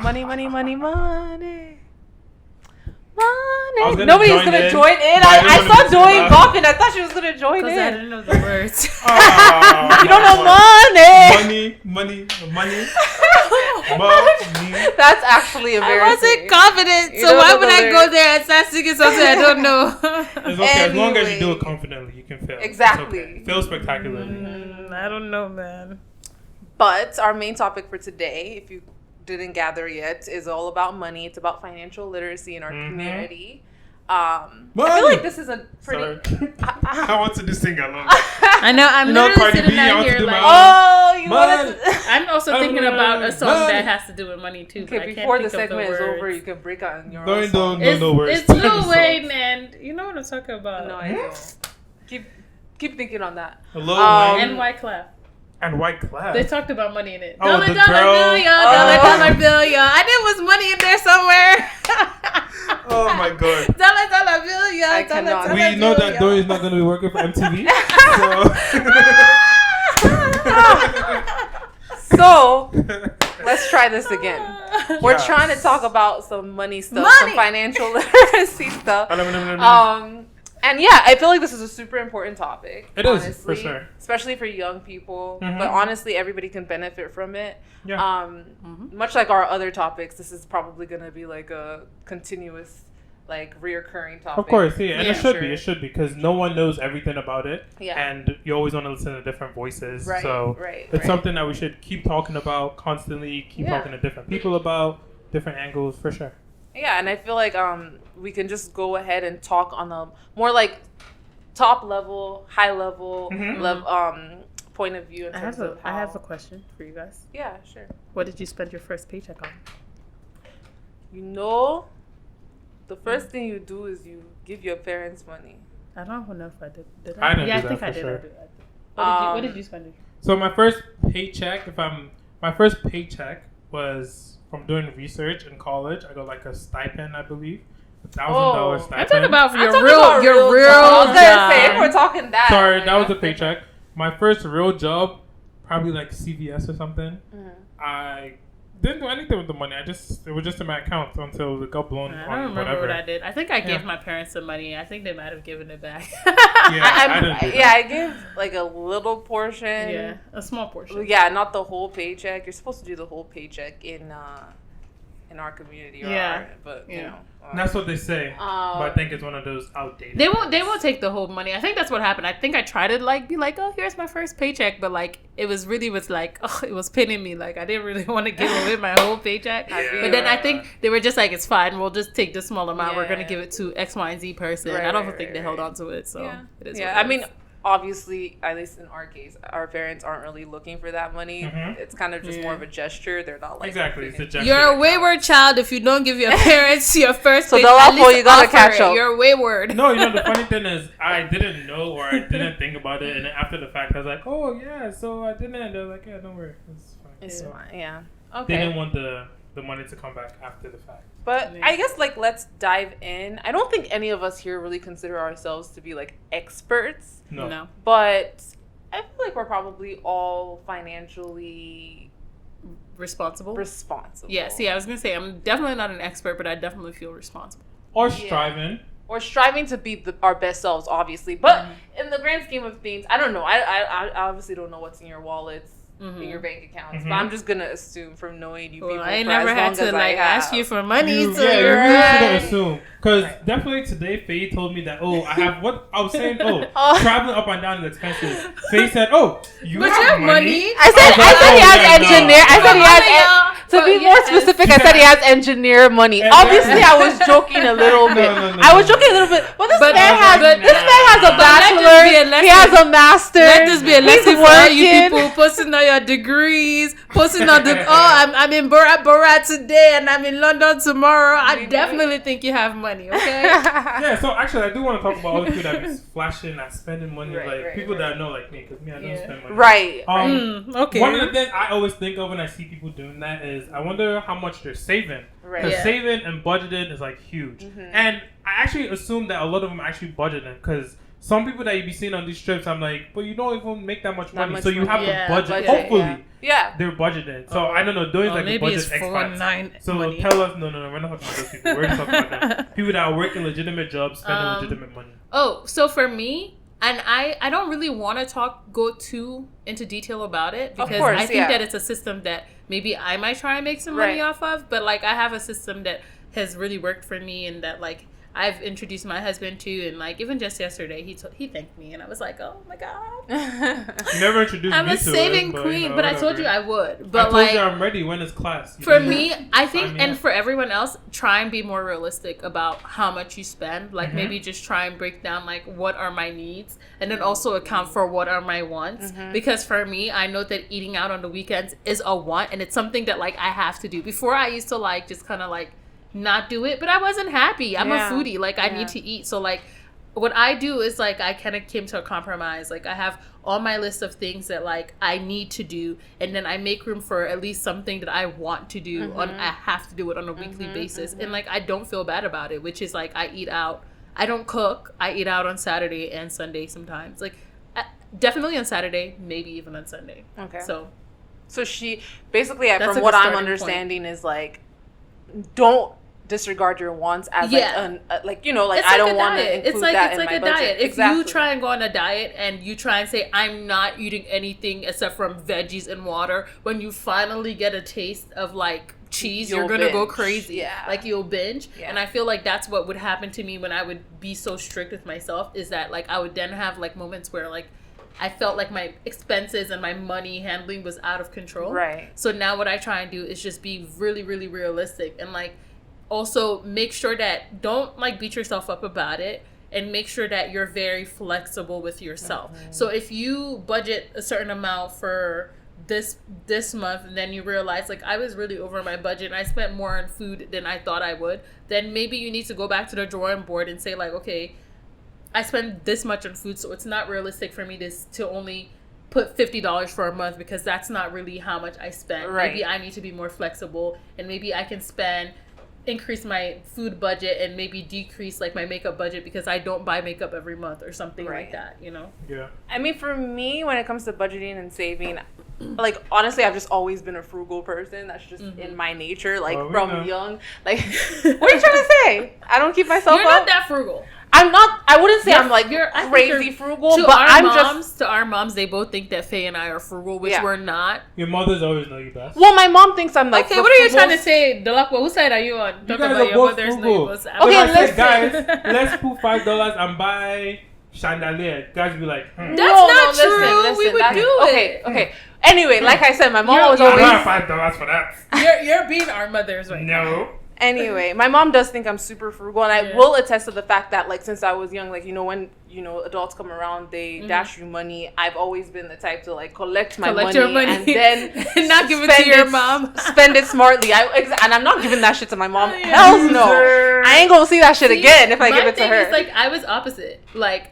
Money, money, money, money. Money. Nobody was going to join in. I saw Doyin coughing. I thought she was going to join in. Because I didn't know the words. You don't know money. Money. Money. That's actually embarrassing. I wasn't confident, You so don't why know would the I lyrics. go there and start singing something I don't know? It's okay. As long as you do it confidently, you can fail. Exactly. Okay. Fail spectacularly. I don't know, man. But our main topic for today, if you didn't gather yet, is all about money. It's about financial literacy in our community. I feel like this is a pretty... I want to do sing along. I know, I'm literally Cardi sitting B, I down want to here do like... my Oh, you wanted to... I'm also thinking about a song that has to do with money, too. Okay, but I can't before the think of segment is words. over, you can break out in your own Don't song. know no words. It's Lil Wayne, and you know what I'm talking about. No, I don't. Keep thinking on that. Lil Wayne And Wyclef. and White Class. They talked about money in it. Oh, Dollar the bill, girl. dollar bill, yo. I knew it was money in there somewhere. Oh my god. Dollar bill, yo. I cannot. We know that Dory is not going to be working for MTV. So, let's try this again. We're Yes. trying to talk about some money stuff, some Money. financial literacy stuff. And yeah, I feel like this is a super important topic. It is, honestly, for sure. especially for young people. Mhm. But honestly, everybody can benefit from it. Yeah. Much like our other topics, this is probably going to be like a continuous, like reoccurring topic. Of course, yeah, and Yeah, it should sure. be. It should be because no one knows everything about it, Yeah. and you always want to listen to different voices. Right, So right, it's right. something that we should keep talking about constantly. Keep Yeah. talking to different people about different angles for sure. Yeah, and I feel like we can just go ahead and talk on a more like top level, high level, Mhm. point of view in I terms of how. have a question for you guys. Yeah, sure. What did you spend your first paycheck on? You know, the first thing you do is you give your parents money. I don't know if I did. Did I didn't yeah, do I think that I for did. sure. I did. What did you spend it? So my first paycheck, my first paycheck was from doing research in college. I got like a stipend, I believe, $1,000 stipend. I'm talking about I'm your talking real about I was gonna job. say, if we're talking that. Sorry, like, that was a okay. paycheck. My first real job, probably like CVS or something. Mhm. I didn't do anything with the money. It was just in my account until it got blown I on don't remember whatever. what I did. I think I gave Yeah. my parents some money. I think they might have given it back. I didn't do that. Yeah, I gave like a little portion. Yeah, a small portion. Yeah, not the whole paycheck. You're supposed to do the whole paycheck in our community. Or Yeah. but you Yeah. know. That's what they say. But I think it's one of those outdated. They won't take the whole money. I think that's what happened. I think I tried to like be like, oh, here's my first paycheck, but like it was like, oh, it was pinning me. Like I didn't really want to give away my whole paycheck. Yeah. But then I think they were just like, it's fine. We'll just take this small amount. We're gonna Yeah. give it to X, Y, and Z person. Right, I don't right, think they right, held right. on to it. So Yeah. it is. Yeah, what it I mean, is. obviously, at least in our case, our parents aren't really looking for that money. Mhm. It's kind of just more of a gesture. They're not like Exactly. It's a looking- gesture. You're a wayward child if you don't give your parents your first. So pay- Dolapo, at least you gotta offer catch it. up. You're wayward. No, the funny thing is, I didn't know or I didn't think about it, and then after the fact, I was like, "Oh yeah," so I didn't. They're like, "Yeah, don't worry, it's fine." It's So fine. Yeah. They Okay. didn't want the money to come back after the fact. But Yeah. I guess like let's dive in. I don't think any of us here really consider ourselves to be like experts, No. but I feel like we're probably all financially Responsible. responsible. Yes. Yeah. I was gonna say I'm definitely not an expert, but I definitely feel responsible. Or Yeah. striving. Or striving to be our best selves, obviously. But in the grand scheme of things, I don't know. I obviously don't know what's in your wallets, in your bank accounts. But I'm just gonna assume from knowing you people Well, I for never as had long to as I like ask have. you for money. You so really right. shouldn't assume. Because Right. definitely today, Faye told me that, I have what I was saying, Oh. traveling up and down is expensive. Faye said, you But have you have money. I said he has engineer. I said he has. To be more Yes. specific, I said he has engineer money. And Obviously, I was joking a little bit. No, I was joking a little bit. But this But- man has but- this man has a But let this be a bachelor's. lesson. He has a master's. Let this be a lesson He's for all you working. people posting on your degrees, posting on the I'm in Bora today and I'm in London tomorrow. I definitely think you have money, okay? Yeah, so actually, I do want to talk about all the people that be flashing, that spending money, Right, like right, people right. that know, like me, because me, I don't Yeah. spend money. Right. Okay. One of the things I always think of when I see people doing that is I wonder how much they're saving. Right. Because Yeah. saving and budgeting is like huge. Mhm. And I actually assume that a lot of them actually budgeting because some people that you be seeing on these trips, I'm like, but you don't even make that much money. So you money. have to budget. Hopefully. Yeah. They're budgeted. So I don't know. Doing's like a budget expat. So money. tell us, no, we're not talking about those people. We're just talking about them. People that are working legitimate jobs, spending legitimate money. Oh, so for me, and I don't really want to go too into detail about it because I think that it's a system that maybe I might try and make some money off of, but like I have a system that has really worked for me and that like I've introduced my husband to, and like even just yesterday he thanked me and I was like, oh my god. You never introduced me to I'm a saving queen, but I told you I would. But I told you I'm ready. When is class? For me, I think, and for everyone else, try and be more realistic about how much you spend. Like maybe just try and break down like what are my needs, and then also account for what are my wants. Because for me, I know that eating out on the weekends is a want, and it's something that like I have to do. Before I used to like just kind of like not do it, but I wasn't happy. I'm a foodie. Like I need to eat. So like what I do is like I kind of came to a compromise. Like I have all my list of things that like I need to do, and then I make room for at least something that I want to do. I have to do it on a weekly basis, and like I don't feel bad about it. Which is like I eat out. I don't cook. I eat out on Saturday and Sunday sometimes. Like definitely on Saturday, maybe even on Sunday. Okay. So she basically, from what I'm understanding, is like don't disregard your wants as like you know, like I don't want to include that in my budget. It's like a diet. If you try and go on a diet and you try and say I'm not eating anything except from veggies and water, when you finally get a taste of like cheese, you're gonna go crazy. Like you'll binge. And I feel like that's what would happen to me when I would be so strict with myself, is that like I would then have like moments where like I felt like my expenses and my money handling was out of control. Right. So now what I try and do is just be really, really realistic, and like also make sure that don't like beat yourself up about it, and make sure that you're very flexible with yourself. So if you budget a certain amount for this month and then you realize like I was really over my budget and I spent more on food than I thought I would, then maybe you need to go back to the drawing board and say like, okay, I spend this much on food, so it's not realistic for me to only put $50 for a month, because that's not really how much I spend. Maybe I need to be more flexible, and maybe I can increase my food budget and maybe decrease like my makeup budget because I don't buy makeup every month or something like that, you know? Yeah. I mean, for me, when it comes to budgeting and saving, like honestly, I've just always been a frugal person. That's just in my nature, like from young. Like, what are you trying to say? I don't keep myself You're not that frugal. I'm not. I wouldn't say I'm like crazy frugal, but to our moms, they both think that Faye and I are frugal, which we're not. Your mothers always know you best. Well, my mom thinks I'm like. Okay, what are you trying to say, Dolapo? Whose side are you on? Talk about your mothers know you best. Okay, listen, guys. Let's put $5 and buy chandelier. Guys will be like, That's not true. Listen, we would do it. Okay. Anyway, like I said, my mom was always. I don't have $5 for that. You're being our mothers right now. No. Anyway, my mom does think I'm super frugal, and I will attest to the fact that, like, since I was young, like, you know, when, you know, adults come around, they dash you money. I've always been the type to, like, collect your money and then not give it to your mom. Spend it smartly. And I'm not giving that shit to my mom. Hell no. I ain't gonna see that shit again if I give it to her. It's like, I was opposite. Like,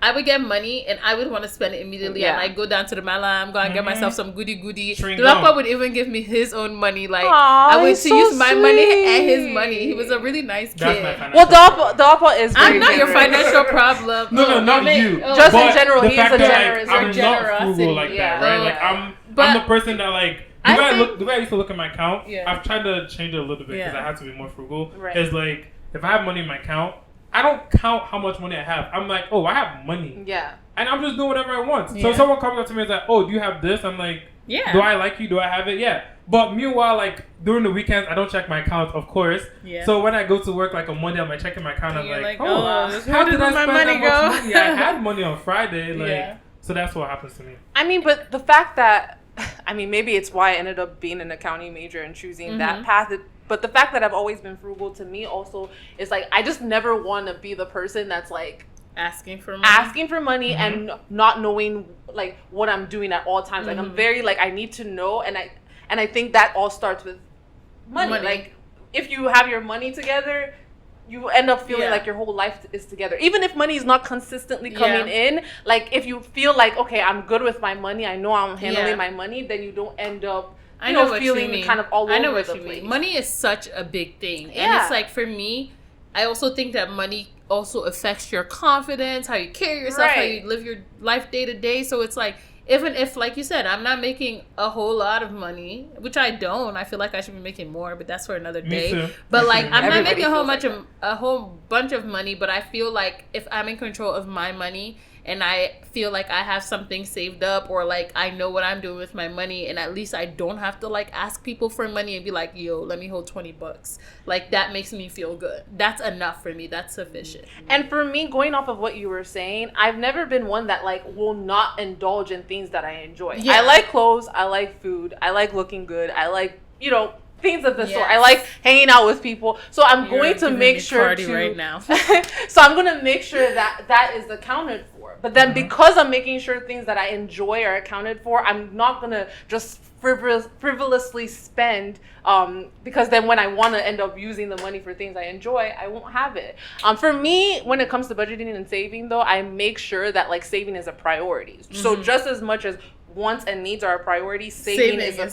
I would get money and I would want to spend it immediately, and I'd go down to the Malam, go and get myself some goody. Dolapo would even give me his own money. Like, I would use my money and his money. He was a really nice kid. Well, Dolapo is very I'm not your financial problem. No, not you. Just in general, he's a generous. I'm not frugal like that, right? Like, I'm the person that, like, the way I used to look at my account, I've tried to change it a little bit because I have to be more frugal. Is like, if I have money in my account, I don't count how much money I have. I'm like, oh, I have money. Yeah. And I'm just doing whatever I want. So if someone comes up to me and is like, oh, do you have this? I'm like, do I like you? Do I have it? Yeah. But meanwhile, like, during the weekends, I don't check my account, of course. Yeah. So when I go to work, like, on Monday, I'm checking my account. I'm like, how did my money go? Money? I had money on Friday. Like, so that's what happens to me. I mean, but the fact that, I mean, maybe it's why I ended up being an accounting major and choosing that path. But the fact that I've always been frugal to me also is like, I just never want to be the person that's like asking for money and not knowing like what I'm doing at all times. Like I'm very like, I need to know. And I think that all starts with money. Like if you have your money together, you end up feeling like your whole life is together. Even if money is not consistently coming in, like if you feel like, okay, I'm good with my money, I know I'm handling my money, then you don't end up feeling kind of all over the place. Money is such a big thing. And it's like, for me, I also think that money also affects your confidence, how you carry yourself, how you live your life day to day. So it's like, even if, like you said, I'm not making a whole lot of money, which I don't. I feel like I should be making more, but that's for another day. Me too. But like, I'm not making a whole bunch of money, but I feel like if I'm in control of my money and I feel like I have something saved up, or like I know what I'm doing with my money, and at least I don't have to like ask people for money and be like, yo, let me hold $20. Like, that makes me feel good. That's enough for me. That's sufficient. And for me, going off of what you were saying, I've never been one that like will not indulge in things that I enjoy. Yeah. I like clothes, I like food, I like looking good, I like, you know, things of the sort. I like hanging out with people. So I'm going to make sure to right now. So I'm going to make sure that that is accounted for. But then because I'm making sure things that I enjoy are accounted for, I'm not going to just frivolously spend, because then when I want to end up using the money for things I enjoy, I won't have it. For me, when it comes to budgeting and saving, though, I make sure that like saving is a priority. So just as much as wants and needs are a priority, saving is a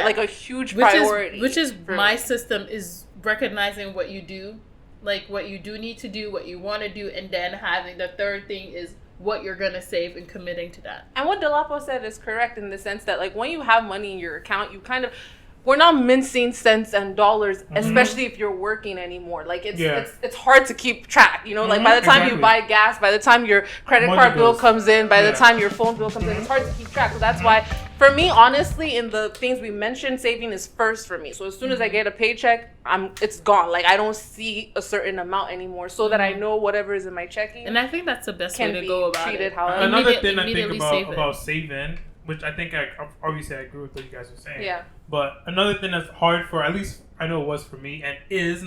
like a huge priority. Which is my system is recognizing what you do, like what you do need to do, what you want to do, and then having the third thing is what you're gonna save and committing to that. And what Dolapo said is correct in the sense that like when you have money in your account, you kind of, we're not mincing cents and dollars, especially if you're working anymore. Like it's hard to keep track, you know, like by the time you buy gas, by the time your credit card bill comes in, by the time your phone bill comes in, it's hard to keep track. So that's why for me, honestly, in the things we mentioned, saving is first for me. So as soon as I get a paycheck, it's gone. Like I don't see a certain amount anymore, so that I know whatever is in my checking. And I think that's the best way to go about it. Another thing I think about saving, which I think obviously I agree with what you guys are saying. Yeah. But another thing that's hard for, at least I know it was for me, and is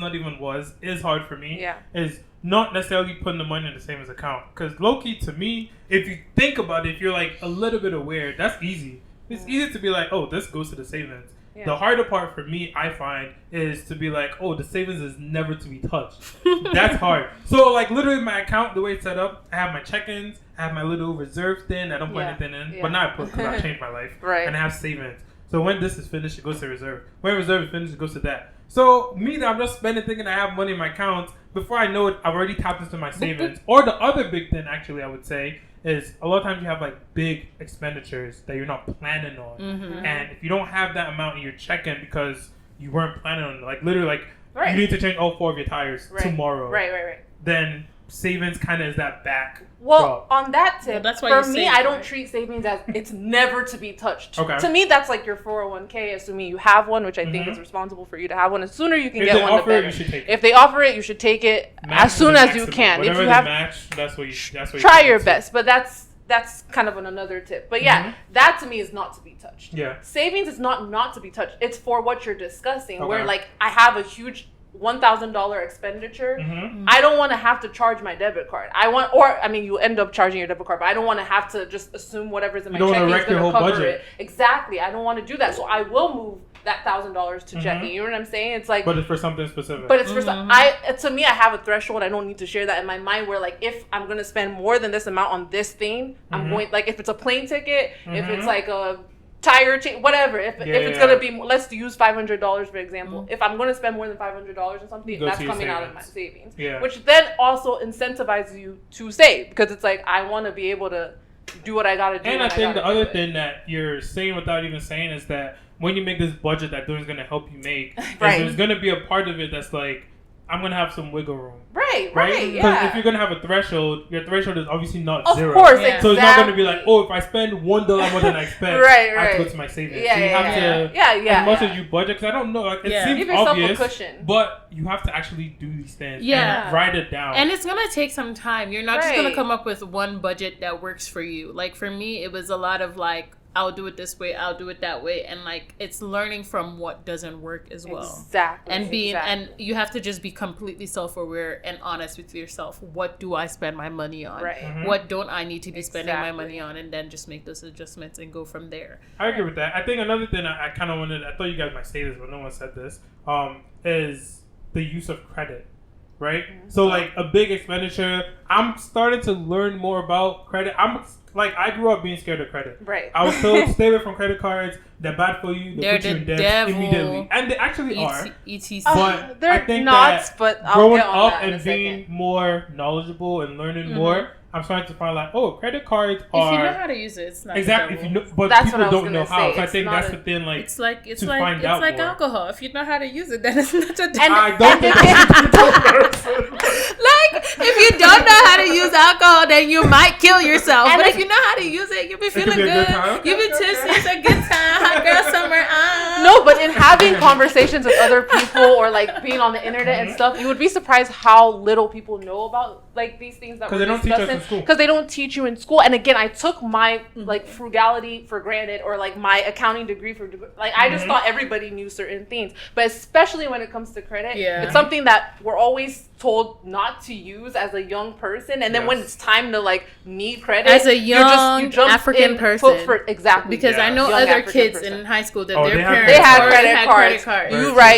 hard for me, is not necessarily putting the money in the savings account. Because low-key, to me, if you think about it, if you're like a little bit aware, that's easy. It's easy to be like, oh, this goes to the savings. Yeah. The harder part for me, I find, is to be like, oh, the savings is never to be touched. That's hard. So, like, literally my account, the way it's set up, I have my check-ins, I have my little reserve thing. I don't put anything in. But now I put, because I've changed my life. And I have savings. So when this is finished, it goes to reserve. When reserve is finished, it goes to that. So me, I'm just spending, thinking I have money in my account. Before I know it, I've already tapped into my savings. Or the other big thing, actually, I would say, is a lot of times you have like big expenditures that you're not planning on. And if you don't have that amount in your check-in because you weren't planning on it, like literally like you need to change all 4 of your tires tomorrow. Then savings kind of is that back. Well, on that tip, that's why for me, I don't treat savings as it's never to be touched. Okay. To me, that's like your 401k, assuming you have one, which I think is responsible for you to have one. The sooner you can get one, the better. If they offer it, you should take it as soon as you can. Whatever if you they have, match, that's what you try your best. But that's kind of another tip. But yeah, that to me is not to be touched. Yeah. Savings is not to be touched. It's for what you're discussing. Where like I have a huge $1,000 expenditure, I don't want to have to charge my debit card. You end up charging your debit card, but I don't want to have to just assume whatever's in my checking is going to cover budget. It. Exactly. I don't want to do that. So I will move that $1,000 to checking. You know what I'm saying? It's like, but it's for something specific. But it's for to me, I have a threshold. I don't need to share that in my mind. Where like, if I'm going to spend more than this amount on this thing, I'm going, like if it's a plane ticket, if it's like a tire change, whatever. If it's gonna be, let's use $500 for example. If I'm gonna spend more than $500 on something, that's coming out of my savings. Yeah. Which then also incentivizes you to save, because it's like I want to be able to do what I gotta do. And I think the other thing that you're saying without even saying is that when you make this budget that Doyin's gonna help you make, there's gonna be a part of it that's like, I'm going to have some wiggle room. Right, Because if you're going to have a threshold, your threshold is obviously not zero. Of course, exactly. So it's not going to be like, oh, if I spend $1 more than I expect, I have to go to my savings. So you have to, as much as you budget, because I don't know, like, it seems obvious, but you have to actually do these things and write it down. And it's going to take some time. You're not just going to come up with one budget that works for you. Like, for me, it was a lot of like, I'll do it this way, I'll do it that way, and like it's learning from what doesn't work as well. Exactly. And and you have to just be completely self-aware and honest with yourself. What do I spend my money on? Right. What don't I need to be spending my money on? And then just make those adjustments and go from there. I agree with that. I think another thing I kind of wanted, I thought you guys might say this, but no one said this, is the use of credit. right? So like a big expenditure. I'm starting to learn more about credit. I grew up being scared of credit. Right. I was told stay away from credit cards. They're bad for you. They put you in debt immediately, and they actually are. But they're I think not. But growing up and being more knowledgeable and learning more, I'm starting to find like, credit cards are. If you know how to use it, it's not exactly. If you know, but that's people don't know how. So I think that's the thing. Like, it's like alcohol. If you know how to use it, then it's not a. I don't think that's like if you don't know how to use alcohol, then you might kill yourself. But if you know how to use it, you'll be feeling good. You'll be tipsy. It's a good time. Hot girl summer. No, but in having conversations with other people or like being on the internet and stuff, you would be surprised how little people know about like these things that we're discussing. Because they don't teach you in school. And again, I took my like frugality for granted, or like my accounting degree for like I just thought everybody knew certain things. But especially when it comes to credit, it's something that we're always told not to use as a young person, and then when it's time to like need credit as a young African person, because I know other kids in high school that their parents they had credit cards.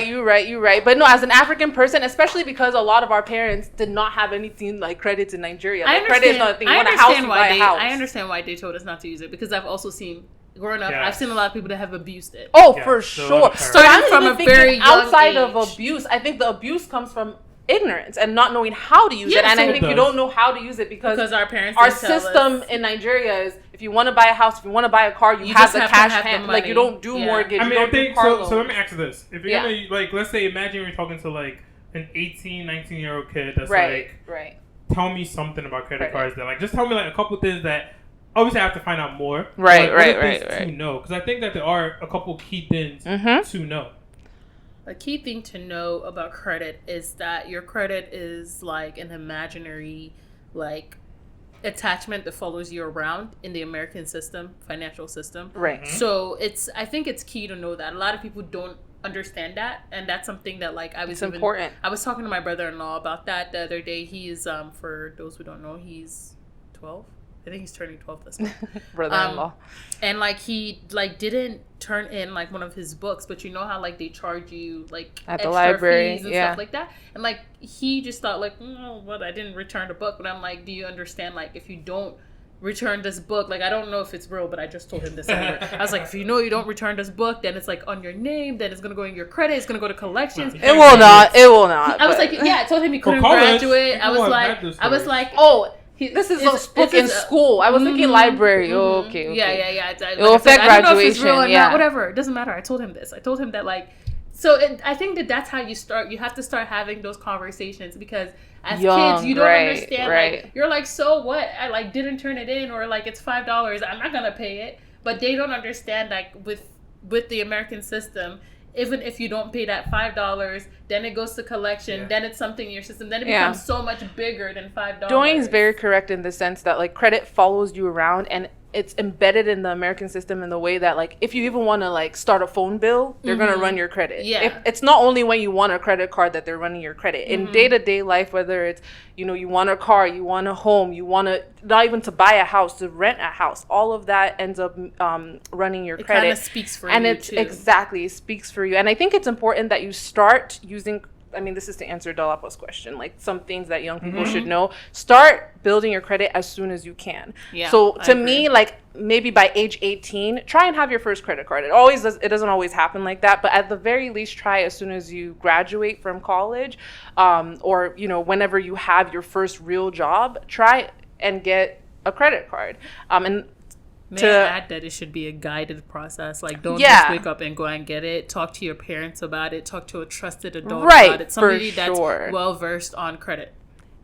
You're right. But no, as an African person, especially because a lot of our parents did not have anything like credits in Nigeria. Like, credit is not a thing. You want a house, you buy a house. I understand why they told us not to use it, because I've also seen. Growing up, I've seen a lot of people that have abused it. For sure. Starting from a very young outside age. of abuse, I think the abuse comes from ignorance and not knowing how to use it. And I think you don't know how to use it because our parents our system in Nigeria is if you want to buy a house, if you want to buy a car, you have the cash hand. Like you don't do mortgage. I mean, I think so. So let me ask you this: if you're gonna like, let's say, imagine you're talking to like an 18, 19-year-old kid that's tell me something about credit cards. That like just tell me like a couple of things that. Obviously, I have to find out more. Right. To know, because I think that there are a couple key things to know. A key thing to know about credit is that your credit is like an imaginary, like, attachment that follows you around in the American system, financial system. Right. So I think it's key to know that. A lot of people don't understand that, and that's something that like important. I was talking to my brother-in-law about that the other day. He is for those who don't know, he's 12. I think he's turning 12 this month. Brother-in-law. And like he like didn't turn in like one of his books, but you know how like they charge you like at the library fees and stuff like that. And like he just thought like, I didn't return the book. But I'm like, do you understand? Like if you don't return this book, like I don't know if it's real, but I just told him this anyway. I was like, if you don't return this book, then it's like on your name, then it's gonna go in your credit, it's gonna go to collections. It will not. I was like, I told him he couldn't graduate. I was like, this is a book in school. I was thinking library. Okay. Yeah. It will affect graduation. I don't know if it's real or not. Whatever. It doesn't matter. I told him this. I told him that like, so I think that's how you start. You have to start having those conversations because as kids, you don't understand. Like you're like, so what? I like didn't turn it in, or like it's $5. I'm not gonna pay it. But they don't understand like with the American system. Even if you don't pay that $5, then it goes to collection, then it's something in your system, then it becomes so much bigger than $5. Doyin's very correct in the sense that like credit follows you around, and it's embedded in the American system in the way that like if you even want to like start a phone bill, they're gonna run your credit. It's not only when you want a credit card that they're running your credit. In day-to-day life, whether it's you want a car, you want a home, you want to not even to buy a house, to rent a house, all of that ends up running your credit. It kind of speaks for and you it's too. Exactly, it speaks for you. And I think it's important that you start using. I mean, this is to answer Dolapo's question. Like some things that young people should know. Start building your credit as soon as you can. Yeah, so to me, like maybe by age 18, try and have your first credit card. It doesn't always happen like that, but at the very least, try as soon as you graduate from college, or whenever you have your first real job, try and get a credit card. May I add that it should be a guided process. Like, don't just wake up and go and get it. Talk to your parents about it. Talk to a trusted adult about it. Somebody that's well-versed on credit.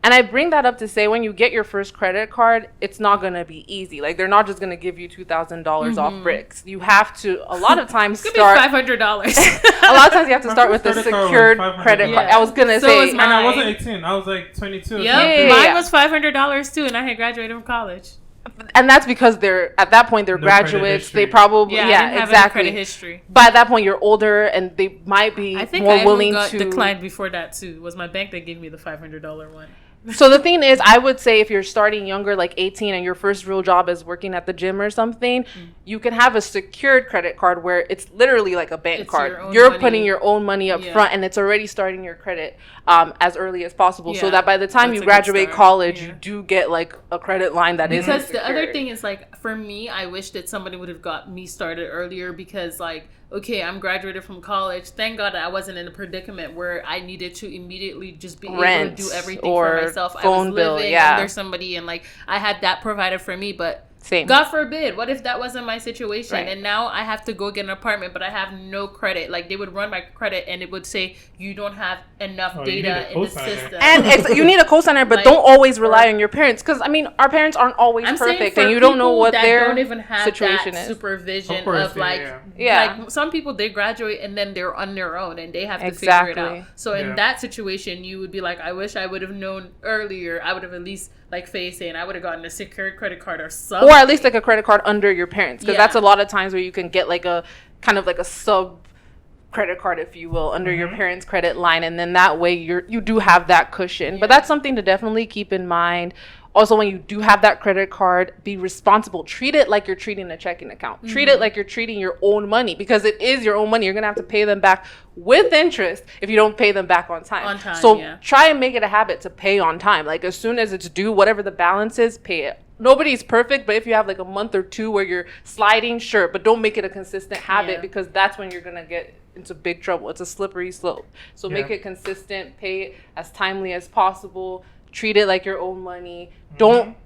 And I bring that up to say when you get your first credit card, it's not going to be easy. Like, they're not just going to give you $2,000 off bricks. You have to, a lot of times, start... It could be $500. A lot of times you have to start with a secured credit card. I was going to say... And I wasn't 18. I was like 22. Yeah, mine was $500 too, and I had graduated from college. And that's because they're graduates. They probably I didn't have any credit history. By that point, you're older, and they might be more willing to. I declined before that too. It was my bank that gave me the $500 one. So the thing is, I would say if you're starting younger, like 18, and your first real job is working at the gym or something, you can have a secured credit card where it's literally like a bank card. You're putting your own money up front, and it's already starting your credit as early as possible, so that by the time you graduate college, you do get like a credit line that is because the other thing is, like, for me, I wish that somebody would have got me started earlier, because like, okay, I'm graduated from college. Thank God I wasn't in a predicament where I needed to immediately just be able to do everything for myself. I was living under somebody, and like I had that provided for me, but same. God forbid, what if that wasn't my situation? And now I have to go get an apartment, but I have no credit. Like, they would run my credit and it would say you don't have enough data in the system. And you need a cosigner, but like, don't always rely on your parents, because I mean, our parents aren't always perfect, and you don't know what their don't even have situation that is. Supervision of like some people, they graduate and then they're on their own and they have to figure it out. So in that situation, you would be like, I wish I would have known earlier. I would have at least, like Faye saying, I would have gotten a secured credit card or something. Or at least like a credit card under your parents, because that's a lot of times where you can get like a kind of like a sub credit card, if you will, under your parents' credit line, and then that way you do have that cushion. But that's something to definitely keep in mind. Also, when you do have that credit card, be responsible. Treat it like you're treating a checking account. Treat it like you're treating your own money, because it is your own money. You're going to have to pay them back with interest if you don't pay them back on time. So try and make it a habit to pay on time. Like, as soon as it's due, whatever the balance is, pay it. Nobody's perfect, but if you have like a month or two where you're sliding, sure, but don't make it a consistent habit, because that's when you're going to get into big trouble. It's a slippery slope. So make it consistent, pay it as timely as possible. Treat it like your own money. Don't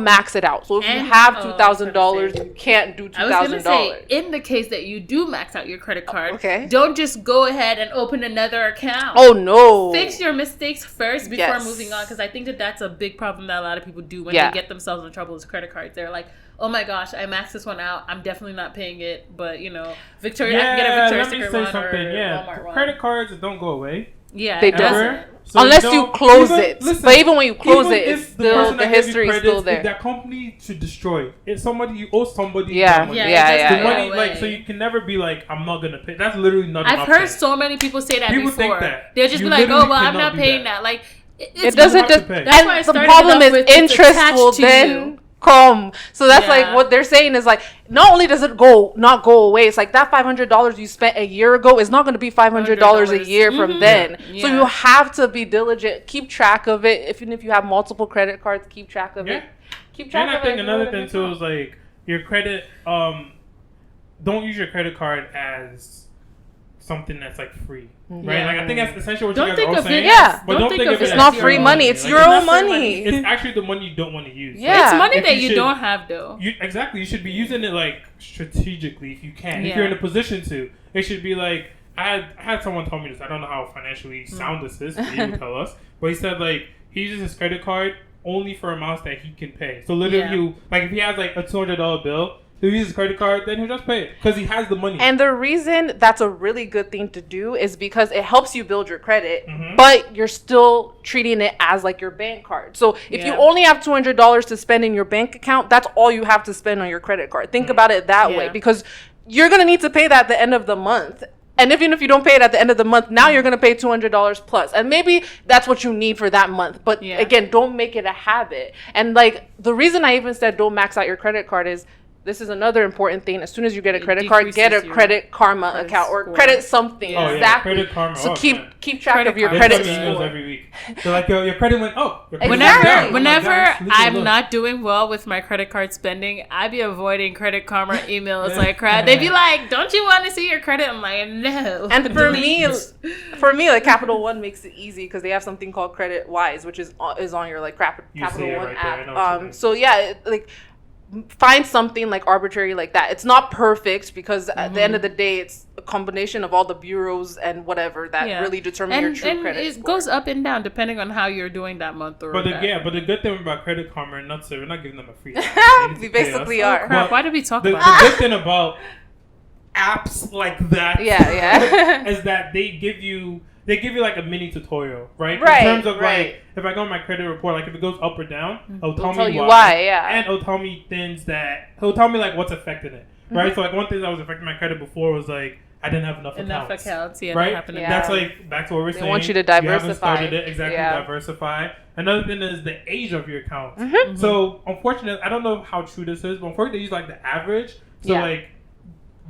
max it out. So if you have $2,000, you can't do $2,000. I was gonna say, in the case that you do max out your credit card, don't just go ahead and open another account. Oh no! Fix your mistakes first before moving on, because I think that's a big problem that a lot of people do when they get themselves in trouble with credit cards. They're like, oh my gosh, I maxed this one out. I'm definitely not paying it, but you know, Victoria, I can get a Victoria's Secret one or Walmart one. Credit cards don't go away. Yeah, they don't. So unless you close it. But even when you close it, it's still, the history is still there. That company to destroy. It's somebody, you owe somebody. The money, like, so you can never be like, I'm not gonna pay. That's literally not. I've heard so many people say that before. Think that. They'll just be like, oh well, I'm not paying that. Like, it doesn't. That's why the problem is interest will then come. So that's like what they're saying is like, not only does it not go away, it's like that $500 you spent a year ago is not going to be $500 a year from then. So you have to be diligent, keep track of it. Even if you have multiple credit cards, keep track of it. Keep track of it. And I think another thing too is like your credit. Don't use your credit card as something that's like free, right? Like, I think that's essentially what you guys are all saying. But don't think of it it's not free money. It's your own money. It's actually the money you don't want to use. It's money that you don't have, though. Exactly. You should be using it like strategically if you can. If you're in a position to, it should be like, I had someone tell me this. I don't know how financially sound this is. He would tell us, but he said like he uses his credit card only for amounts that he can pay. So literally, like if he has like a $200 bill, he'll use his credit card, then he'll just pay it because he has the money. And the reason that's a really good thing to do is because it helps you build your credit, but you're still treating it as like your bank card. So if you only have $200 to spend in your bank account, that's all you have to spend on your credit card. Think about it that way, because you're going to need to pay that at the end of the month. And even if you don't pay it at the end of the month, now you're going to pay $200 plus. And maybe that's what you need for that month. But again, don't make it a habit. And like the reason I even said don't max out your credit card is, this is another important thing. As soon as you get a credit card, get a Credit Karma account or credit something. Exactly. Credit Karma. So keep track of your credit score every week. So like your credit went up. Whenever I'm not doing well with my credit card spending, I be avoiding Credit Karma emails like crap. They be like, "Don't you want to see your credit?" I'm like, "No." And for me, like Capital One makes it easy because they have something called Credit Wise, which is on your like Capital One app. So like. Find something like arbitrary like that. It's not perfect because at the end of the day, it's a combination of all the bureaus and whatever that really determine your true credit score. It goes up and down depending on how you're doing that month or but the good thing about Credit Karma, and we're not giving them a free we basically are. Oh, crap. Why did we talk about that? The good thing about apps like that is that they give you like a mini tutorial, right? In terms of like, if I go on my credit report, like if it goes up or down, it'll tell me why. And it'll tell me it'll tell me like what's affecting it, right? So like one thing that was affecting my credit before was like, I didn't have enough accounts. Right? That's like back to what we're saying. They want you to diversify. You haven't started it. Exactly, diversify. Another thing is the age of your account. Mm-hmm. So, unfortunately, I don't know how true this is, but unfortunately, they use like the average. So, like,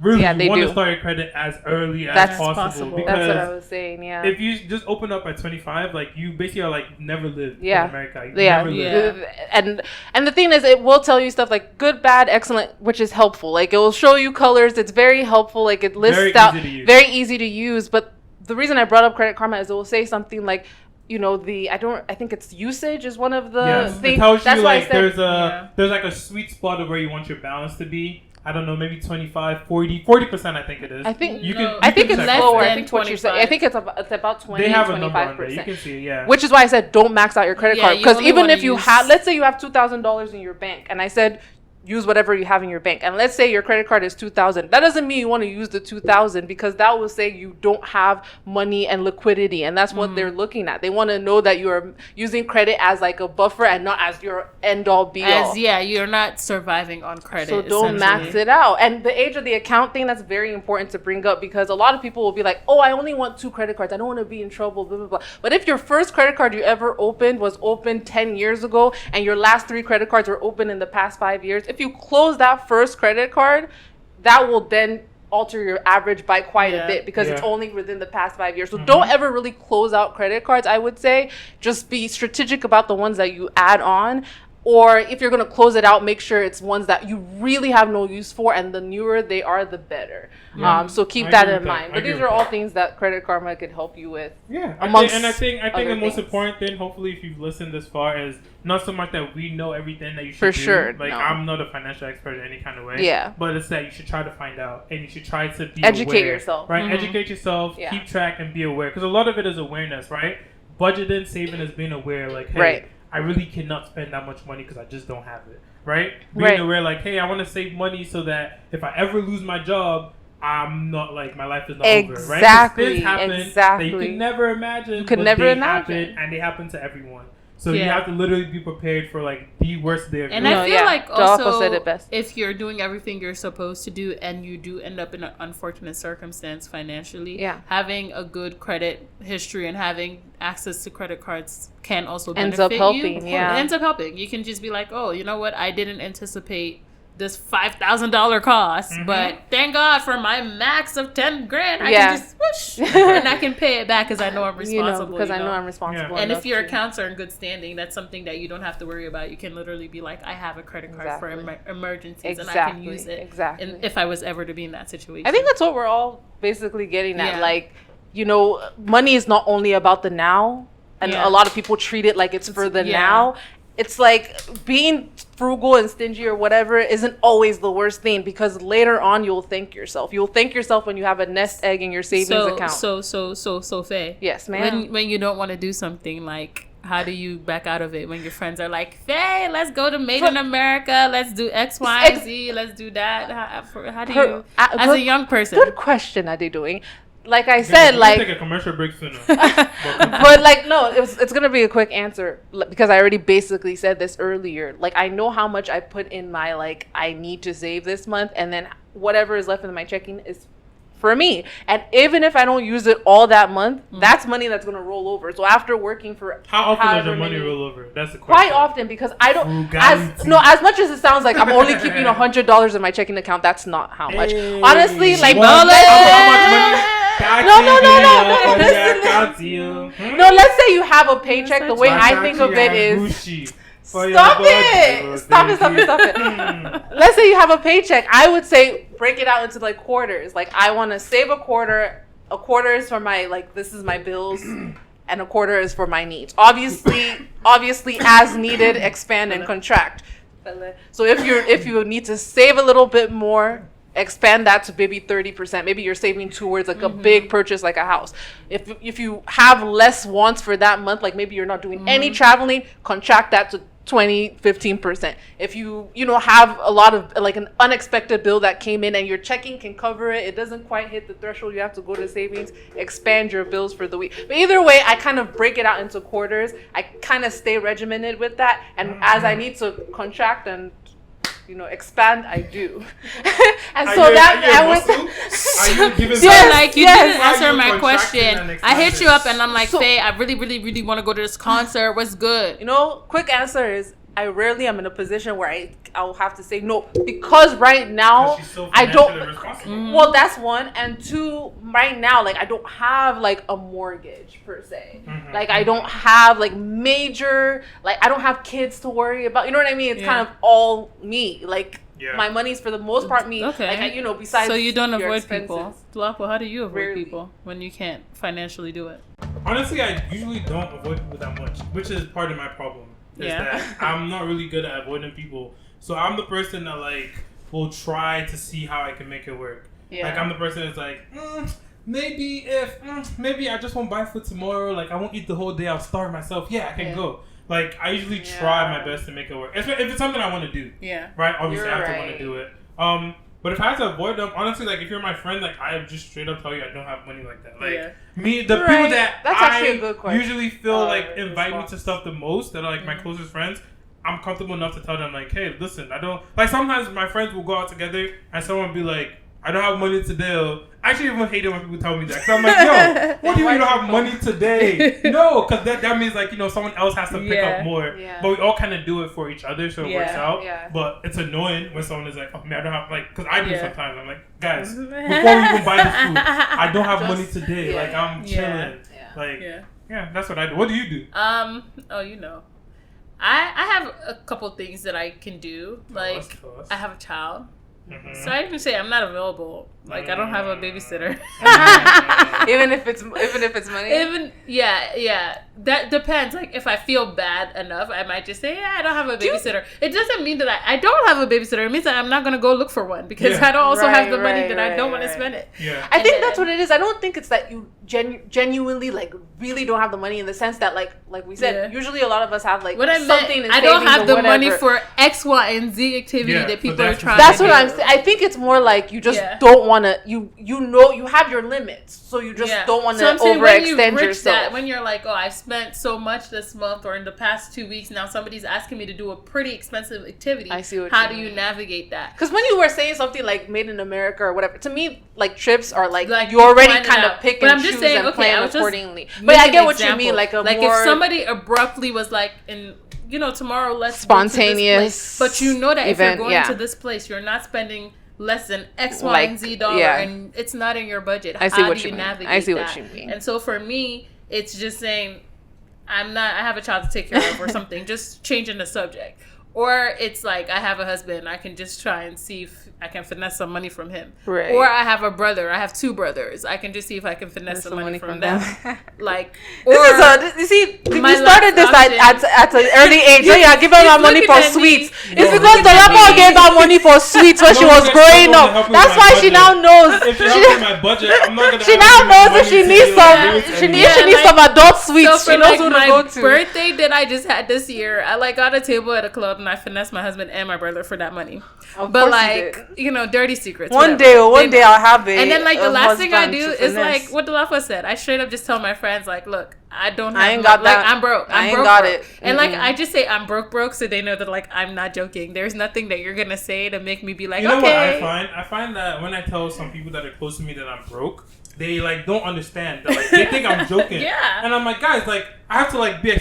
really, you want to start your credit as early as possible. Because that's what I was saying, if you just open up at 25, like, you basically are like, never lived in America. You never lived. And the thing is, it will tell you stuff like good, bad, excellent, which is helpful. Like, it will show you colors. It's very helpful. Like, it lists out, very easy to use. But the reason I brought up Credit Karma is it will say something like, you know, I think it's usage is one of the things. It tells you like there's like a sweet spot of where you want your balance to be. I don't know, maybe 25, 40% I think it is. I think I think it's lower. I think what you're saying. I think it's about 20, they have 25%. You can see it, Which is why I said don't max out your credit card, because even if you have, let's say you have $2,000 in your bank, and I said use whatever you have in your bank, and let's say your credit card is $2,000. That doesn't mean you want to use the $2,000, because that will say you don't have money and liquidity, and that's what they're looking at. They want to know that you are using credit as like a buffer and not as your end all be all. You're not surviving on credit. So don't max it out. And the age of the account thing, that's very important to bring up, because a lot of people will be like, oh, I only want 2 credit cards. I don't want to be in trouble, blah, blah, blah. But if your first credit card you ever opened was opened 10 years ago, and your last 3 credit cards were opened in the past 5 years, if you close that first credit card, that will then alter your average by quite a bit, because it's only within the past 5 years. So don't ever really close out credit cards, I would say. Just be strategic about the ones that you add on. Or if you're going to close it out, make sure it's ones that you really have no use for, and the newer they are, the better. So keep that in mind. But these are all things that Credit Karma could help you with. Yeah, I think the most important thing, hopefully, if you've listened this far, is not so much that we know everything that you should do. For sure. Like, I'm not a financial expert in any kind of way. Yeah. But it's that you should try to find out, and you should try to be Educate aware, yourself. Right? Educate yourself, keep track, and be aware. Because a lot of it is awareness, right? Budgeting, saving is being aware. Like, hey, I really cannot spend that much money because I just don't have it, right? Being aware, like, hey, I want to save money so that if I ever lose my job, I'm not like, my life is not over, right? Things happen that you can never imagine. You can never imagine, and they happen to everyone. So you have to literally be prepared for like the worst day of your life. And I feel like also, said it best. If you're doing everything you're supposed to do and you do end up in an unfortunate circumstance financially, having a good credit history and having access to credit cards can also benefit you. Ends up helping. You can just be like, oh, you know what? I didn't anticipate this $5,000 cost, but thank God for my max of $10,000. I can just whoosh, and I can pay it back because I know I'm responsible. Because I know I'm responsible. And if your accounts are in good standing, that's something that you don't have to worry about. You can literally be like, I have a credit card for emergencies, and I can use it. If I was ever to be in that situation. I think that's what we're all basically getting at. Like, you know, money is not only about the now, and a lot of people treat it like it's for the now. It's like being frugal and stingy or whatever isn't always the worst thing, because later on you'll thank yourself. You'll thank yourself when you have a nest egg in your savings account. So Faye. Yes, ma'am. When you don't want to do something, like, how do you back out of it when your friends are like, Faye, let's go to Made in America, let's do X, Y, Z, let's do that. How do you, as a young person? Good question, Adi doing. Like I said, like, take a commercial break sooner. But like, no, it's gonna be a quick answer, because I already basically said this earlier. Like, I know how much I put in my, like, I need to save this month, and then whatever is left in my checking is for me. And even if I don't use it all that month, that's money that's gonna roll over. So after working for how often does your money roll over? That's the question. Quite often, because I don't. As much as it sounds like I'm only keeping $100 in my checking account, that's not how much. Honestly, like, how much money? No, let's say you have a paycheck. The way I think of it is, stop it. Let's say you have a paycheck. I would say break it out into like quarters. Like, I want to save a quarter. A quarter is for my, like, this is my bills, and a quarter is for my needs. Obviously, as needed, expand and contract. So if you need to save a little bit more, expand that to maybe 30%. Maybe you're saving towards like a big purchase, like a house. If you have less wants for that month, like maybe you're not doing any traveling, contract that to 15%. If you have a lot of, like, an unexpected bill that came in and your checking can cover it, it doesn't quite hit the threshold, you have to go to savings, expand your bills for the week. But either way, I kind of break it out into quarters. I kind of stay regimented with that, and as I need to contract and expand, I do. And Are so you didn't answer my question. I hit you up and I'm like, Faye, I really, really, really want to go to this concert. What's good? Quick answer is I rarely am in a position where I'll have to say no, because right now I don't. Well, that's one, and two, right now, like I don't have like a mortgage per se. Like I don't have like major, like I don't have kids to worry about. You know what I mean? It's kind of all me. Like my money's for the most part me. Okay. Like besides. So you don't avoid people. Dolapo, how do you avoid people when you can't financially do it? Honestly, I usually don't avoid people that much, which is part of my problem. That I'm not really good at avoiding people. So I'm the person that like will try to see how I can make it work. Yeah. Like I'm the person that's like, maybe I just won't buy food tomorrow. Like I won't eat the whole day. I'll starve myself. Yeah, I can go. Like I usually try my best to make it work. If it's something I want to do. Yeah. Right. Obviously, I have to want to do it. But if I have to avoid them, honestly, like if you're my friend, like I just straight up tell you I don't have money like that. Like me, the people that I usually feel like invite me to stuff the most, that are like my closest friends, I'm comfortable enough to tell them like, hey, listen, I don't like. Sometimes my friends will go out together and someone will be like, I don't have money today. I actually even hate it when people tell me that. Cause I'm like, yo, what do you mean you don't have money today? No, because that means like, someone else has to pick up more. Yeah. But we all kind of do it for each other, so it works out. Yeah. But it's annoying when someone is like, oh man, I don't have, like, because I do sometimes. I'm like, guys, before we even buy the food, I don't have money today. Like, I'm chilling. Like, that's what I do. What do you do? I have a couple things that I can do. Like, I have a child. So I even say I'm not available. Like I don't have a babysitter. even if it's money. That depends. Like if I feel bad enough, I might just say, I don't have a babysitter. It doesn't mean that I don't have a babysitter. It means that I'm not gonna go look for one because I don't also have the money that I don't want to spend it. Yeah. I think that's what it is. I don't think it's that you genuinely like really don't have the money in the sense that like we said, usually a lot of us have like something in I don't have the money for X, Y, and Z activity that people are trying. That's what I'm saying. I think it's more like you just don't want to. You have your limits, so you just don't want to overextend yourself. When you're like, I've spent so much this month or in the past 2 weeks, now somebody's asking me to do a pretty expensive activity. I see what How do you navigate that? Because when you were saying something like made in America or whatever, to me, like trips are like you already kind of pick and choose and plan accordingly. But I get what you mean, like if somebody abruptly was like tomorrow let's spontaneous, go to this place. But you know that if you're going to this place, you're not spending less than X, Y, and Z dollar, and it's not in your budget. I see what you mean. I see what you mean. And so for me, it's just saying, I have a child to take care of or something, just changing the subject. Or it's like, I have a husband, I can just try and see if I can finesse some money from him. Right. Or I have a brother, I have 2 brothers, I can just see if I can finesse some money from them. Like, or you started this at an early age. Give her my money for sweets. It's because Dolapo gave her money for sweets when she was growing up. That's why she now knows. If she helps my budget, I'm not gonna. She now knows if she needs some. She needs some adult sweets. So she knows who to go to. My birthday that I just had this year, I got a table at a club and I finessed my husband and my brother for that money. But dirty secrets. One day I'll have it. And then the last thing I do is like what Dolapo said. I straight up just tell my friends like, look, I don't have. I ain't got that. I'm broke. I ain't got it. And I just say I'm broke, so they know that I'm not joking. There's nothing that you're gonna say to make me be like, you know okay. What I find that when I tell some people that are close to me that I'm broke, they don't understand. They think I'm joking. Yeah. And I'm like, guys, I have to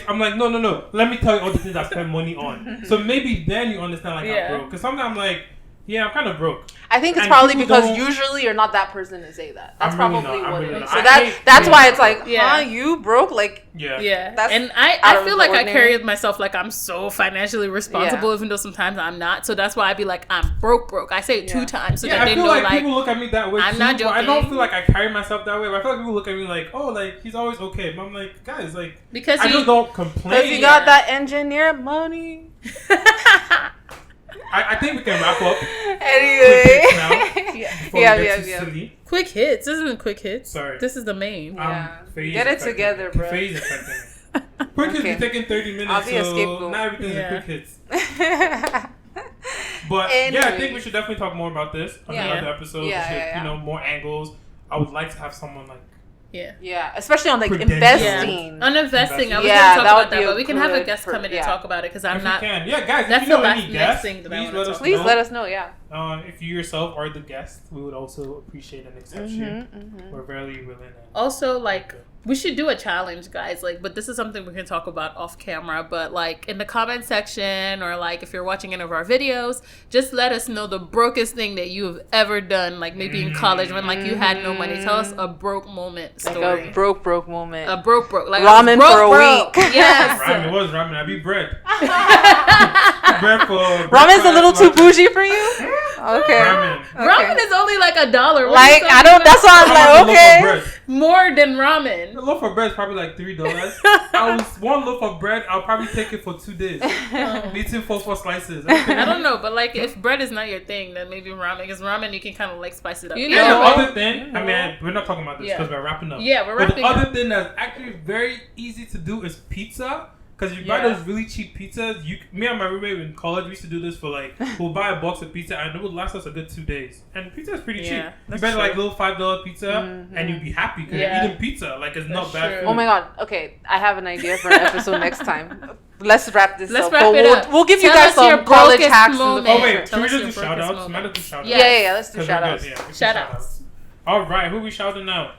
I'm like, no. Let me tell you all the things I spend money on. So maybe then you understand I'm broke. Because sometimes I'm like, I'm kind of broke. I think it's probably because usually you're not that person to say that. That's probably what it is. So that's why it's like, you broke? Yeah. And I feel like I carry myself like I'm so financially responsible, even though sometimes I'm not. So that's why I be like, I'm broke. I say it 2 times so that they know people look at me that way. I'm not joking. I don't feel like I carry myself that way. But I feel like people look at me like, he's always okay. But I'm like, guys, because I just don't complain. Because you got that engineer money. I think we can wrap up. Anyway. Quick hits. This isn't quick hits. Sorry. This is the main. Get it together, bro. Quick hits be taking 30 minutes, I'll be a scapegoat. So not everything is quick hits. But I think we should definitely talk more about this on the other episodes. More angles. I would like to have someone Yeah, especially on like investing. On investing, I was going to talk about that, but we can have a guest come in and talk about it because I'm not. Yeah, guys, that's if you the know any guests, thing that please let us know. Yeah. If you yourself are the guest, we would also appreciate and accept you. We're very willing. Also, like. We should do a challenge, guys. Like, but this is something we can talk about off camera. But like in the comment section, or like if you're watching any of our videos, just let us know the brokest thing that you have ever done. Like maybe in college when like you had no money. Tell us a broke moment story. Like a broke moment. A broke like ramen for a week. Yes. Ramen was ramen. I be bread. Bread for ramen's a little too bougie for you. Okay. Ramen is only like $1. Like I don't. That's why I was like, okay. More than ramen. A loaf of bread is probably like $3. One loaf of bread, I'll probably take it for 2 days. Eating 4 slices. I don't know, but like if bread is not your thing, then maybe ramen. Because ramen, you can kind of like spice it up. You know, and the other thing, I mean, we're not talking about this because we're wrapping up. Yeah, we're wrapping up. But the other thing that's actually very easy to do is pizza. Because you buy those really cheap pizzas. Me and my roommate in college, we used to do this for like, we'll buy a box of pizza and it would last us a good 2 days. And pizza is pretty cheap. You buy like little $5 pizza and you'll be happy because you're eating pizza. Like it's not bad food. Oh my god. Okay, I have an idea for an episode next time. Let's wrap this up. We'll give you guys some college hacks. Oh wait, should we just do shout outs? Might do shout outs. Yeah, let's do shout outs. Shout outs. Alright, who we shouting out?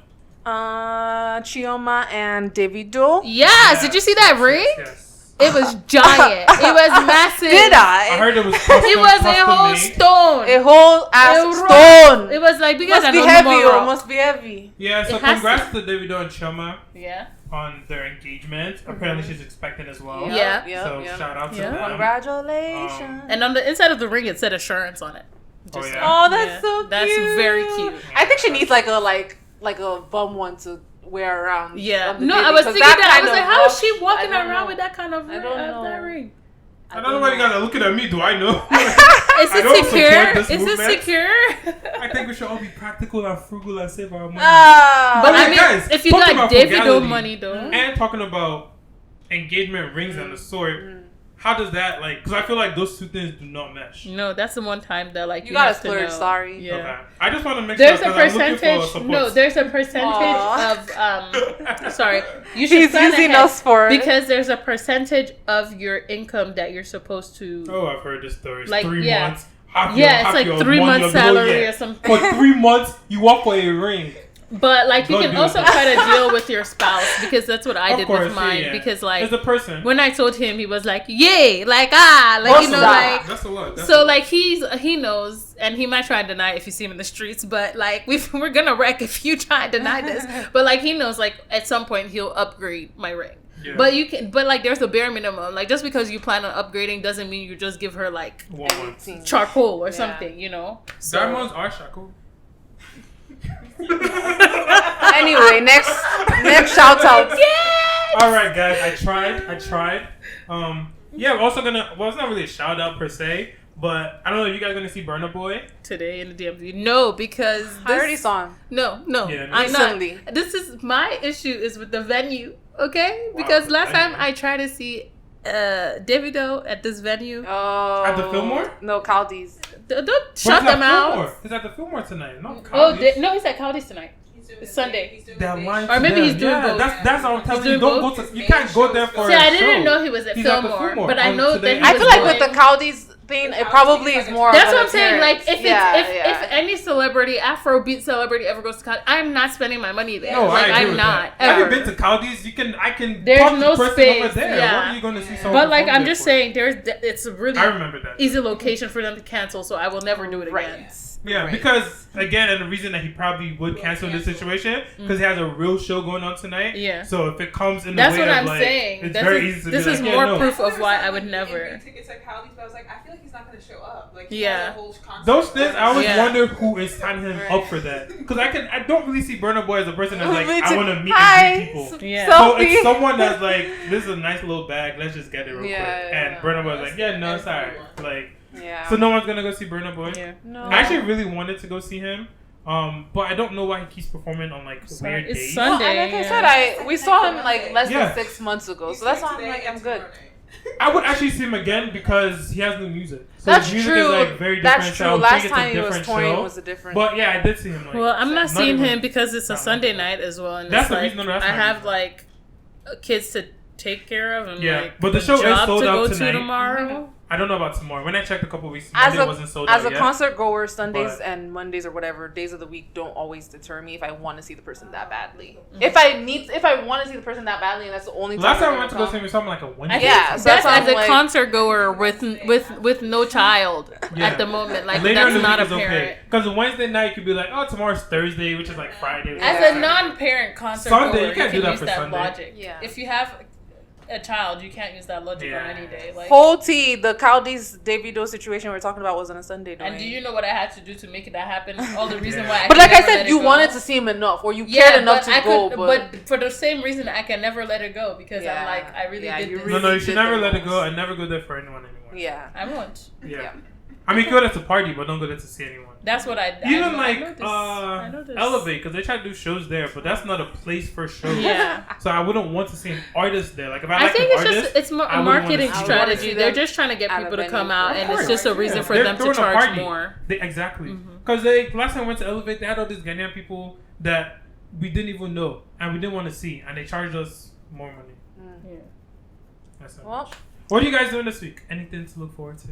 Chioma and Davido. Yes, did you see that ring? Yes. It was giant. It was massive. Did I? I heard it was custom, it was a whole stone. A whole ass stone. It was like because must be heavy. Must be heavy. Yeah, so congrats to Davido and Chioma. Yeah. On their engagement. Apparently she's expecting as well. Yeah. So shout out to them. Congratulations. And on the inside of the ring it said assurance on it. Oh, that's so cute. That's very cute. I think she needs like a bum one to wear around. Yeah. No, I was thinking that. I was like, how is she walking around with that kind of I don't know. That ring? I don't know why you guys are looking at me. Do I know? Is it secure? Is it secure? I think we should all be practical and frugal and save our money. But I mean, guys, if you got Davido money though, and talking about engagement rings and the sort, how does that because I feel like those two things do not mesh. No, that's the one time that you gotta splurge. Sorry. Yeah. Okay. I just want to make there's sure a percentage. No, there's a percentage of sorry. You should He's using us for because there's a percentage of your income that you're supposed to. Oh, I've heard this story. It's 3 months. It's like 3 months salary or something. For 3 months, you work for a ring. But you can also try to deal with your spouse because that's what I did with mine. Yeah. Because as a person, when I told him, he was like, "Yay!" That's a lot. So he knows, and he might try and deny it if you see him in the streets. But we're gonna wreck if you try and deny this. But he knows at some point he'll upgrade my ring. Yeah. But you can, there's a bare minimum. Just because you plan on upgrading doesn't mean you just give her charcoal or something. So, diamonds are charcoal. Anyway, next shout out. Yes! All right, guys, I tried. We're also gonna. Well, it's not really a shout out per se, but I don't know. Are you guys gonna see Burna Boy today in the DMV? No, because I already saw him. No. Yeah, I'm not. This is my issue is with the venue. Okay, because last time I tried to see Davido at this venue. Oh. At the Fillmore? No, Caldi's. Don't shut them out. He's at the Fillmore tonight. No, Caldi's. No, he's at Caldi's tonight. It's Sunday. Or maybe he's doing both. That's what I'm telling you. Don't go to. You can't go there for. See, I didn't know he was at Fillmore, but I know that. I feel like with the Caldi's thing, it probably is more. That's what I'm saying. If any celebrity, Afrobeat celebrity, ever goes to Caldi's, I'm not spending my money there. No, I'm not. Have you been to Caldi's? I can. There's no space over there. Yeah. What are you going to see? But I'm just saying, it's a really. I remember that. Easy location for them to cancel, so I will never do it again. Yeah, because again, and the reason that he probably would cancel this situation because he has a real show going on tonight. Yeah. So if it comes in the that's way what of I'm saying. It's very easy to this be is like, more proof of why I would never. Tickets at Caldi's, but I was like, I feel like he's not going to show up. Those things, I always wonder who is signing him up for that. Because I don't really see Burna Boy as a person that's I want to meet and greet people. Yeah. So it's someone that's this is a nice little bag. Let's just get it real quick. And Burna Boy's no, it's alright. So no one's gonna go see Burna Boy. Yeah. No. I actually really wanted to go see him, but I don't know why he keeps performing on weird days. Sunday. Well, like I said, we saw him less than 6 months ago, so that's why I'm good. I would actually see him again because he has new music. So That's his music true. is like very different. That's true. So Last time he was touring was a different. But yeah, I did see him. Like, well, I'm not seeing him because it's a Sunday night as well, and that's it's the reason. I have like kids to take care of and like but the show is sold out tonight. Tomorrow. I don't know about tomorrow. When I checked a couple weeks, Monday wasn't sold out yet. As a concert goer, Sundays but and Mondays or whatever days of the week don't always deter me if I want to see the person that badly. Mm-hmm. If I want to see the person that badly, and that's the only time. Last time I went to go see me something like a Wednesday. Yeah, so that's as a concert goer with no child at the moment. Like later that's not a parent. Because Wednesday night you could be like, oh, tomorrow's Thursday, which is like Friday. As a non-parent concert Sunday, goer, you can't do that use for that Sunday. Logic. Yeah. If you have a child, you can't use that logic on any day. Like whole tea, the Caldi's Davido situation we're talking about was on a Sunday. And do you know what I had to do to make that happen? All the reason why. But like I said, you wanted to see him enough, or you cared enough to go. But for the same reason, I can never let it go because I'm like, I really did. This. No, you should never let it go and never go there for anyone anymore. Yeah, I won't. Yeah. I mean, go there to party, but don't go there to see anyone. That's what I even I noticed. Elevate, because they try to do shows there, but that's not a place for shows. Yeah. So I wouldn't want to see an artist there. Like if I think it's artist, just it's a marketing strategy. They're just trying to get people to come out, and it's just a reason for them to charge more. Exactly. Because last time I went to Elevate, they had all these Ghanaian people that we didn't even know and we didn't want to see, and they charged us more money. Yeah. That's not much. What are you guys doing this week? Anything to look forward to?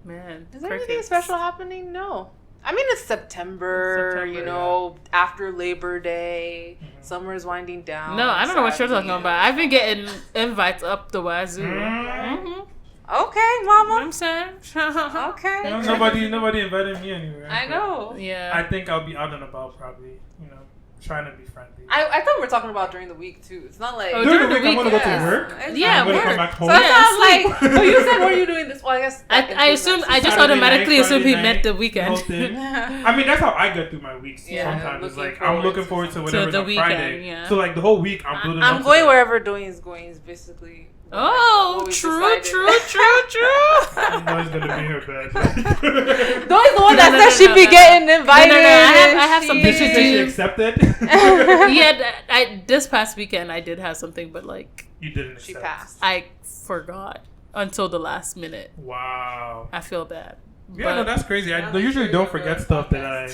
Man, is there anything special happening? No. I mean, it's September, you know, after Labor Day. Mm-hmm. Summer is winding down. No, I don't know what you're talking about. I've been getting invites up the wazoo. Mm-hmm. Okay, mama. You know what I'm saying? Okay. You know, nobody invited me anywhere. I know. Yeah. I think I'll be out and about probably, you know, trying to be friendly. I thought we were talking about during the week too. It's not like during the week I'm gonna go to work. Yeah, I'm gonna work. come back home. So that sounds like. Oh, you said what are you doing this? Well, I guess I assume I just automatically assume he meant the weekend. I mean, that's how I get through my weeks. Sometimes it's like I'm looking forward to whatever's on Friday. Yeah. So like the whole week I'm building. I'm going wherever Doyin is going. Is basically. Oh, true. Doyin's gonna be her bad. Doyin's the one that said she'd be getting invited. I have something to do. She accepted. Yeah, this past weekend I did have something, but like you didn't. Accept. She passed. I forgot until the last minute. Wow. I feel bad. Yeah, no, that's crazy. I usually don't forget stuff that I.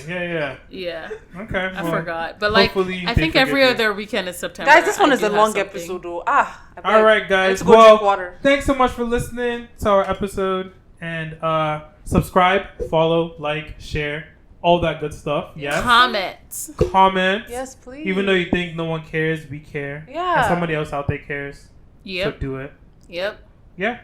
Yeah. Okay. I forgot, but like I think every other weekend is September. Guys, this one is a long episode, though. All right, guys. Well, thanks so much for listening to our episode, and subscribe, follow, like, share, all that good stuff. Yes. Comment. Yes, please. Even though you think no one cares, we care. Yeah. And somebody else out there cares. Yep. So do it. Yep. Yeah.